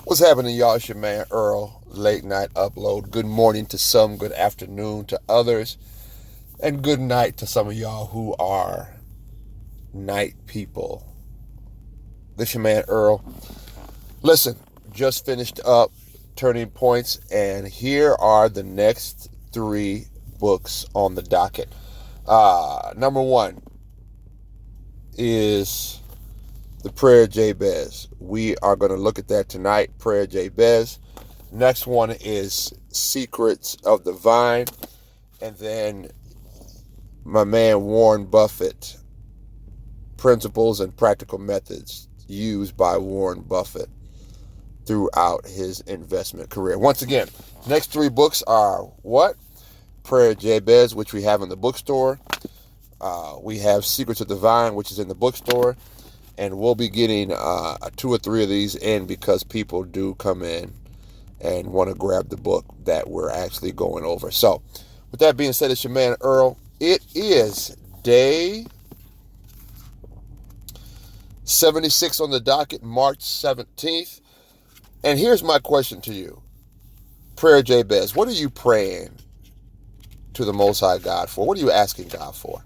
What's happening, y'all? It's your man Earl, late night upload. Good morning to some, good afternoon to others, and good night to some of y'all who are night people. This your man Earl. Listen, just finished up Turning Points, and here are the next three books on the docket. Number one is The Prayer Jabez. We are going to look at that tonight, Prayer Jabez. Next one is Secrets of the Vine. And then my man Warren Buffett, Principles and Practical Methods used by Warren Buffett throughout his investment career. Once again, next three books are what? Prayer Jabez, which we have in the bookstore. We have Secrets of the Vine, which is in the bookstore. And we'll be getting two or three of these in because people do come in and want to grab the book that we're actually going over. So, with that being said, it's your man Earl. It is day 76 on the docket, March 17th. And here's my question to you. Prayer Jabez, what are you praying to the Most High God for? What are you asking God for?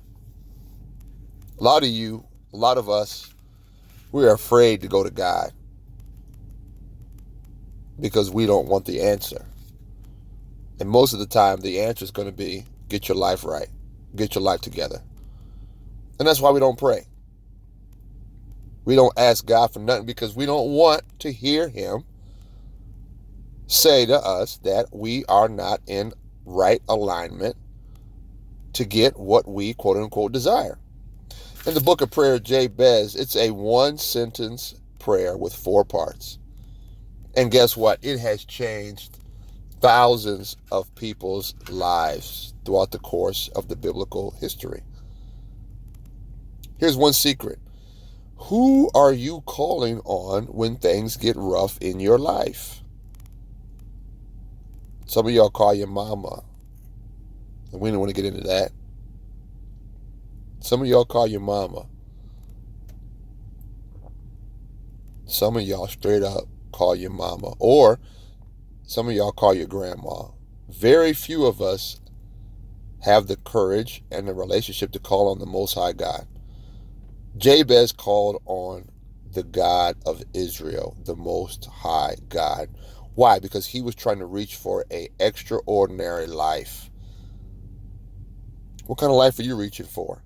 A lot of us, we are afraid to go to God because we don't want the answer. And most of the time, the answer is going to be, get your life right. Get your life together. And that's why we don't pray. We don't ask God for nothing because we don't want to hear him say to us that we are not in right alignment to get what we quote unquote desire. In the book of Prayer Jabez, it's a one sentence prayer with four parts. And guess what? It has changed thousands of people's lives throughout the course of the biblical history. Here's one secret. Who are you calling on when things get rough in your life? Some of y'all call your mama. And we don't want to get into that. Some of y'all call your mama. Some of y'all straight up call your mama. Or some of y'all call your grandma. Very few of us have the courage and the relationship to call on the Most High God. Jabez called on the God of Israel, the Most High God. Why? Because he was trying to reach for an extraordinary life. What kind of life are you reaching for?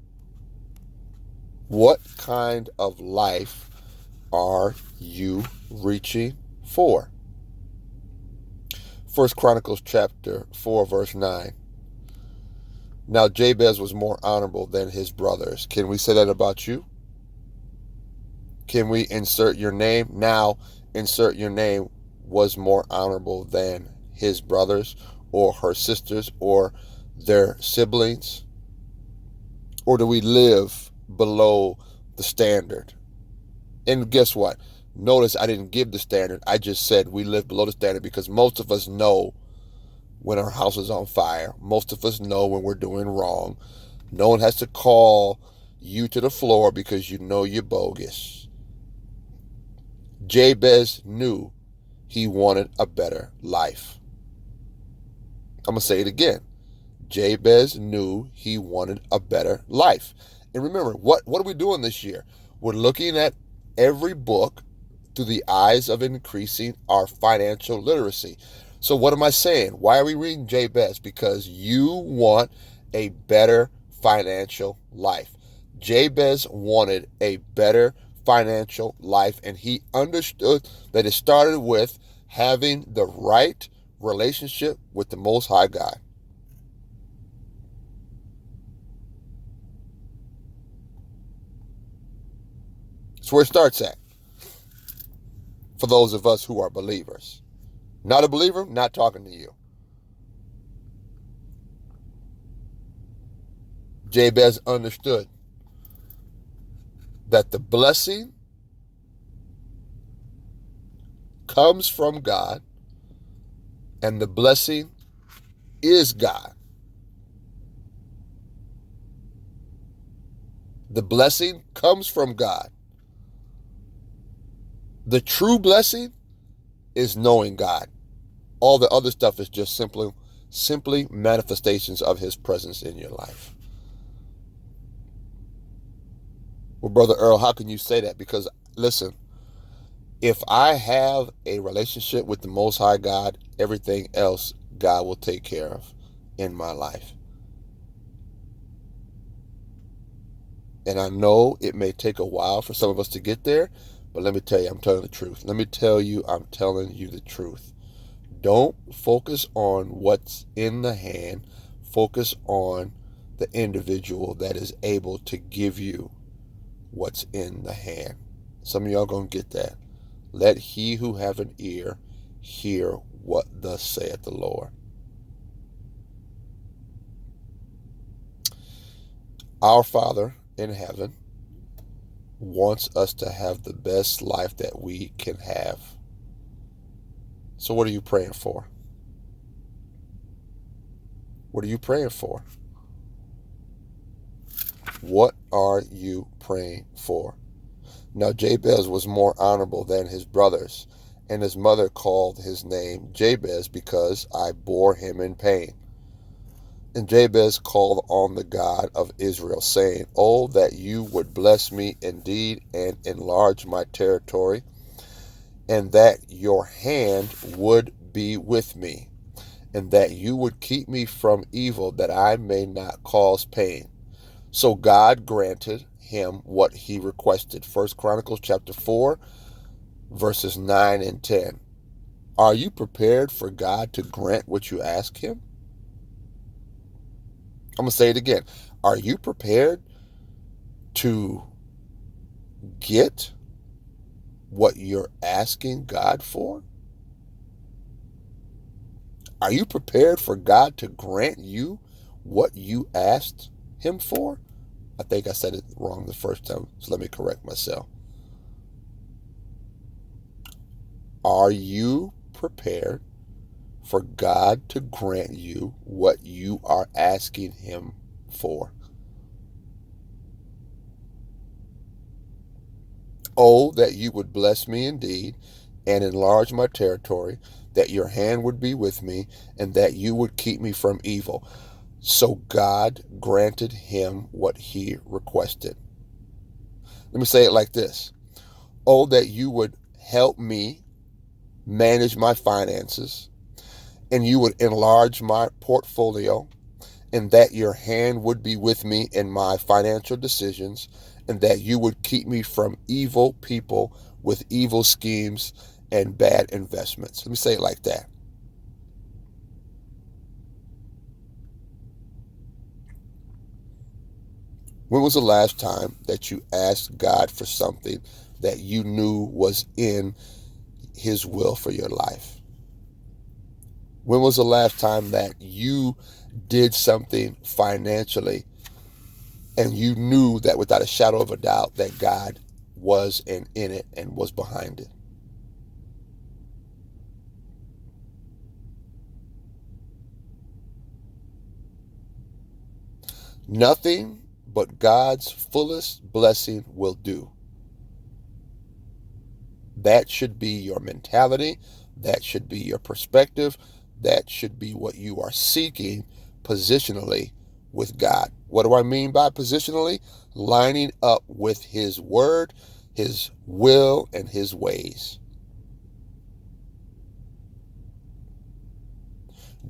What kind of life are you reaching for? 1 Chronicles chapter 4, verse 9. Now Jabez was more honorable than his brothers. Can we say that about you? Can we insert your name? Now insert your name was more honorable than his brothers or her sisters or their siblings? Or do we live below the standard? And guess what? Notice I didn't give the standard. I just said we live below the standard because most of us know when our house is on fire. Most of us know when we're doing wrong. No one has to call you to the floor because you know you're bogus. Jabez knew he wanted a better life. I'm going to say it again. Jabez knew he wanted a better life. And remember, what are we doing this year? We're looking at every book through the eyes of increasing our financial literacy. So what am I saying? Why are we reading Jabez? Because you want a better financial life. Jabez wanted a better financial life, and he understood that it started with having the right relationship with the Most High God. That's where it starts at. For those of us who are believers. Not a believer, not talking to you. Jabez understood that the blessing comes from God and the blessing is God. The blessing comes from God. The true blessing is knowing God. All the other stuff is just simply manifestations of his presence in your life. Well, Brother Earl, how can you say that? Because listen, if I have a relationship with the Most High God, everything else God will take care of in my life. And I know it may take a while for some of us to get there, but let me tell you, I'm telling the truth. Let me tell you, I'm telling you the truth. Don't focus on what's in the hand. Focus on the individual that is able to give you what's in the hand. Some of y'all gonna get that. Let he who have an ear hear what thus saith the Lord. Our Father in heaven wants us to have the best life that we can have. So what are you praying for? What are you praying for? What are you praying for? Now Jabez was more honorable than his brothers, and his mother called his name Jabez because I bore him in pain. And Jabez called on the God of Israel, saying, Oh, that you would bless me indeed and enlarge my territory, and that your hand would be with me, and that you would keep me from evil, that I may not cause pain. So God granted him what he requested. 1 Chronicles chapter 4, verses 9 and 10. Are you prepared for God to grant what you ask him? I'm going to say it again. Are you prepared to get what you're asking God for? Are you prepared for God to grant you what you asked him for? I think I said it wrong the first time, so let me correct myself. Are you prepared for God to grant you what you are asking him for? Oh, that you would bless me indeed and enlarge my territory, that your hand would be with me, and that you would keep me from evil. So God granted him what he requested. Let me say it like this. Oh, that you would help me manage my finances, and you would enlarge my portfolio, and that your hand would be with me in my financial decisions, and that you would keep me from evil people with evil schemes and bad investments. Let me say it like that. When was the last time that you asked God for something that you knew was in his will for your life? When was the last time that you did something financially and you knew that without a shadow of a doubt that God was in it and was behind it? Nothing but God's fullest blessing will do. That should be your mentality. That should be your perspective. That should be what you are seeking positionally with God. What do I mean by positionally? Lining up with his word, his will, and his ways.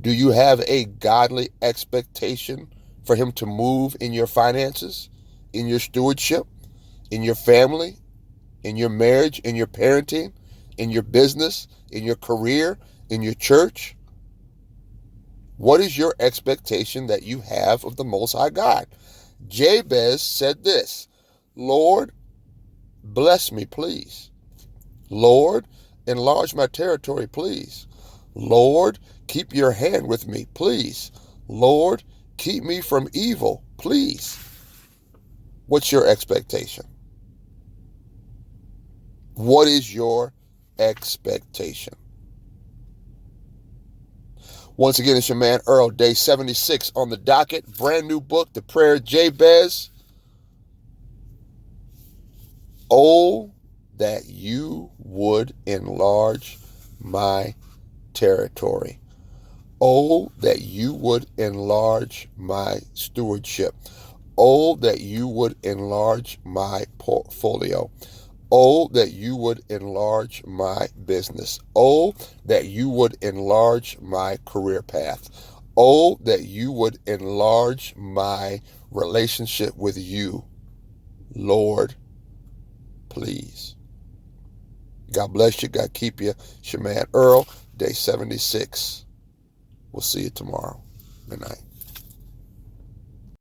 Do you have a godly expectation for him to move in your finances, in your stewardship, in your family, in your marriage, in your parenting, in your business, in your career, in your church? What is your expectation that you have of the Most High God? Jabez said this, Lord, bless me, please. Lord, enlarge my territory, please. Lord, keep your hand with me, please. Lord, keep me from evil, please. What's your expectation? What is your expectation? Once again, it's your man Earl, day 76 on the docket. Brand new book, The Prayer of Jabez. Oh, that you would enlarge my territory. Oh, that you would enlarge my stewardship. Oh, that you would enlarge my portfolio. Oh, that you would enlarge my business. Oh, that you would enlarge my career path. Oh, that you would enlarge my relationship with you. Lord, please. God bless you. God keep you. It's your man Earl, day 76. We'll see you tomorrow. Good night.